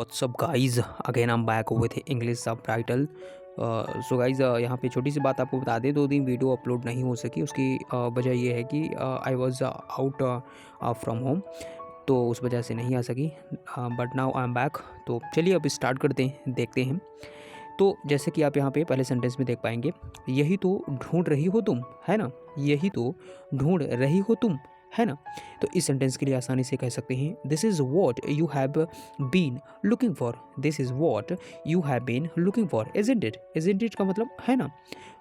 What's up guys, again हम back हुए थे इंग्लिश सब टाइटल। सो गाइज, यहाँ पे छोटी सी बात आपको बता दें, 2 दिन वीडियो अपलोड नहीं हो सकी। उसकी वजह ये है कि I was out from home, तो उस वजह से नहीं आ सकी। But now I am back. तो चलिए अब स्टार्ट करते हैं, देखते हैं। तो जैसे कि आप यहाँ पे पहले सेंटेंस में देख पाएंगे, यही तो ढूंढ रही हो तुम, है ना। यही तो ढूंढ रही हो तुम, है ना। तो इस सेंटेंस के लिए आसानी से कह सकते हैं, this is what you have been looking for. This is what you have been looking for, isn't it. Isn't it का मतलब है ना,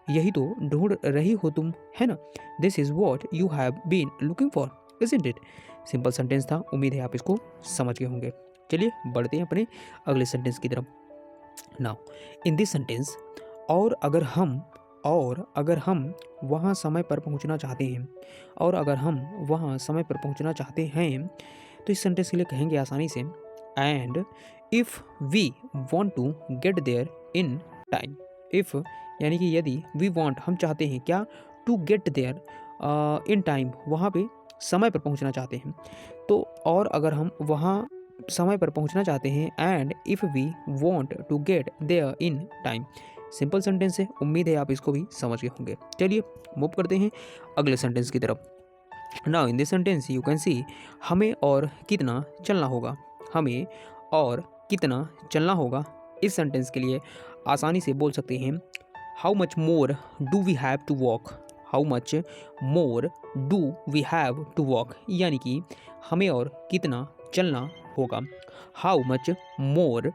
यही तो ढूंढ रही हो तुम, है ना। This is what you have been looking for, isn't it. Simple sentence था, उम्मीद है आप इसको समझ गए होंगे। चलिए बढ़ते हैं अपने अगले सेंटेंस की तरफ। नाउ इन दिस सेंटेंस, और अगर हम वहाँ समय पर पहुँचना चाहते हैं, और अगर हम वहाँ समय पर पहुँचना चाहते हैं, तो इस सेंटेंस के लिए कहेंगे आसानी से, and if we want to get there in time. If यानी कि यदि, वी वॉन्ट हम चाहते हैं, क्या, to get there in time, वहाँ पे समय पर पहुँचना चाहते हैं। तो और अगर हम वहाँ समय पर पहुंचना चाहते हैं, and if we want to get there in time. Simple sentence है, उम्मीद है आप इसको भी समझ गए होंगे। चलिए मूव करते हैं अगले सेंटेंस की तरफ। Now in this sentence you can see, हमें और कितना चलना होगा। हमें और कितना चलना होगा। इस सेंटेंस के लिए आसानी से बोल सकते हैं, how much more do we have to walk. How much more do we have to walk, यानी कि हमें और कितना चलना होगा। How much more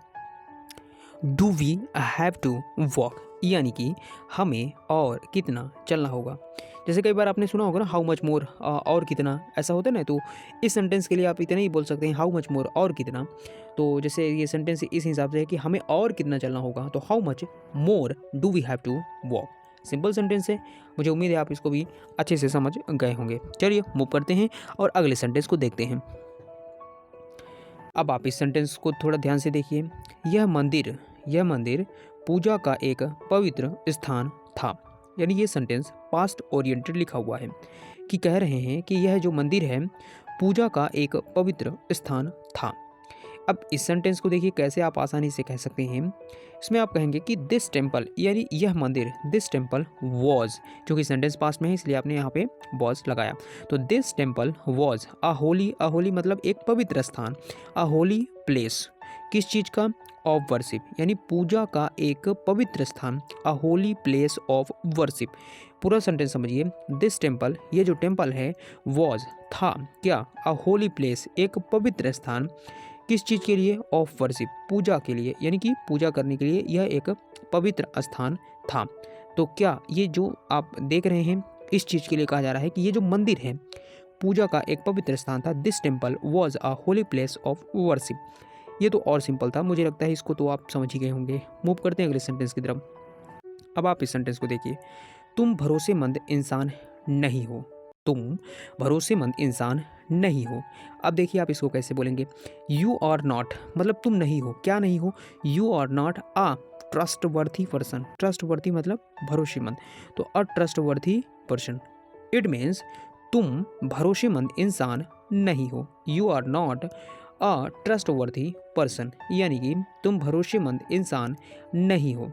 do we have to walk, यानी कि हमें और कितना चलना होगा। जैसे कई बार आपने सुना होगा ना, हाउ मच मोर, और कितना, ऐसा होता है ना। तो इस सेंटेंस के लिए आप इतना ही बोल सकते हैं, हाउ मच मोर, और कितना। तो जैसे ये सेंटेंस इस हिसाब से है कि हमें और कितना चलना होगा, तो how much more do we have to walk. Simple sentence है, मुझे उम्मीद है आप इसको भी अच्छे से समझ गए होंगे। चलिए मूव करते हैं और अगले सेंटेंस को देखते हैं। अब आप इस सेंटेंस को थोड़ा ध्यान से देखिए। यह मंदिर पूजा का एक पवित्र स्थान था। यानी ये सेंटेंस पास्ट ओरिएंटेड लिखा हुआ है, कि कह रहे हैं कि यह जो मंदिर है पूजा का एक पवित्र स्थान था। अब इस सेंटेंस को देखिए कैसे आप आसानी से कह सकते हैं। इसमें आप कहेंगे कि दिस टेम्पल, यानी यह मंदिर, दिस टेम्पल वॉज, क्योंकि सेंटेंस पास्ट में है इसलिए आपने यहाँ पे वॉज लगाया। तो this temple was a Holi मतलब एक पवित्र स्थान, अ होली प्लेस, किस चीज़ का, ऑफ वर्शिप, यानी पूजा का एक पवित्र स्थान, अ होली प्लेस ऑफ वर्शिप। पूरा सेंटेंस समझिए, दिस टेम्पल, ये जो टेम्पल है, वॉज था, क्या, अ होली प्लेस, एक पवित्र स्थान, किस चीज़ के लिए, ऑफ वर्शिप, पूजा के लिए, यानी कि पूजा करने के लिए यह एक पवित्र स्थान था। तो क्या ये जो आप देख रहे हैं, इस चीज़ के लिए कहा जा रहा है कि ये जो मंदिर है पूजा का एक पवित्र स्थान था। This temple was a holy place of worship. ये तो और सिंपल था, मुझे लगता है इसको तो आप समझ ही गए होंगे। मूव करते हैं अगले सेंटेंस की तरफ। अब आप इस सेंटेंस को देखिए, तुम भरोसेमंद इंसान नहीं हो। तुम भरोसेमंद इंसान नहीं हो। अब देखिए आप इसको कैसे बोलेंगे, यू आर नॉट, मतलब तुम नहीं हो, क्या नहीं हो, you are not a trustworthy person. Trustworthy मतलब भरोसेमंद, तो a trustworthy person, it means तुम भरोसेमंद इंसान नहीं हो। You are not a trustworthy person, यानी कि तुम भरोसेमंद इंसान नहीं हो।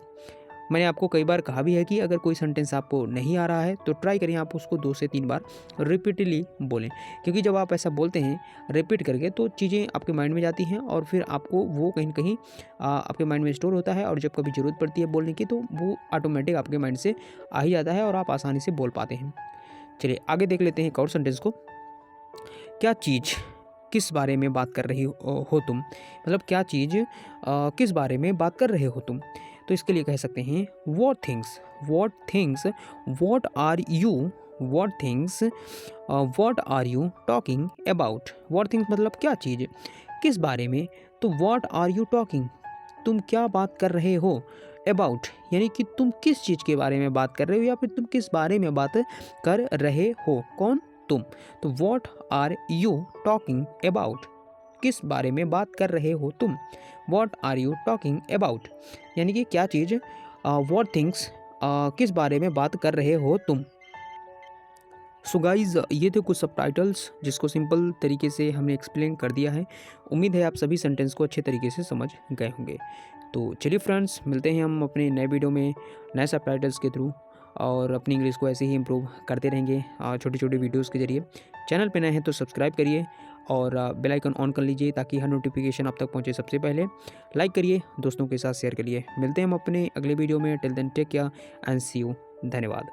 मैंने आपको कई बार कहा भी है कि अगर कोई सेंटेंस आपको नहीं आ रहा है तो ट्राई करिए आप उसको 2 से 3 बार रिपीटली बोलें, क्योंकि जब आप ऐसा बोलते हैं रिपीट करके तो चीज़ें आपके माइंड में जाती हैं और फिर आपको वो कहीं न कहीं आपके माइंड में स्टोर होता है, और जब कभी ज़रूरत पड़ती है बोलने की तो वो ऑटोमेटिक आपके माइंड से आ ही जाता है और आप आसानी से बोल पाते हैं। चलिए आगे देख लेते हैं एक और सेंटेंस को। क्या चीज़ किस बारे में बात कर रही हो तुम, मतलब क्या चीज़ किस बारे में बात कर रहे हो तुम। तो इसके लिए कह सकते हैं, what things, what things, what are you, what things, what are you talking about. What things मतलब क्या चीज़, किस बारे में, तो वॉट आर यू टॉकिंग, तुम क्या बात कर रहे हो, अबाउट यानी कि तुम किस चीज़ के बारे में बात कर रहे हो, या फिर तुम किस बारे में बात कर रहे हो, कौन, तुम। तो what are you talking about, किस बारे में बात कर रहे हो तुम। What are you talking about, यानी कि क्या चीज़, वॉट थिंग्स, किस बारे में बात कर रहे हो तुम। सो गाइज़, ये थे कुछ सबटाइटल्स जिसको सिंपल तरीके से हमने एक्सप्लेन कर दिया है। उम्मीद है आप सभी सेंटेंस को अच्छे तरीके से समझ गए होंगे। तो चलिए फ्रेंड्स, मिलते हैं हम अपने नए वीडियो में नए सबटाइटल्स के थ्रू, और अपनी इंग्लिश को ऐसे ही इम्प्रूव करते रहेंगे छोटी छोटी वीडियोज़ के ज़रिए। चैनल पे नए हैं तो सब्सक्राइब करिए और बेल आइकन ऑन कर लीजिए ताकि हर नोटिफिकेशन आप तक पहुंचे सबसे पहले। लाइक करिए, दोस्तों के साथ शेयर करिए। मिलते हैं हम अपने अगले वीडियो में। Till then take care and see you. धन्यवाद।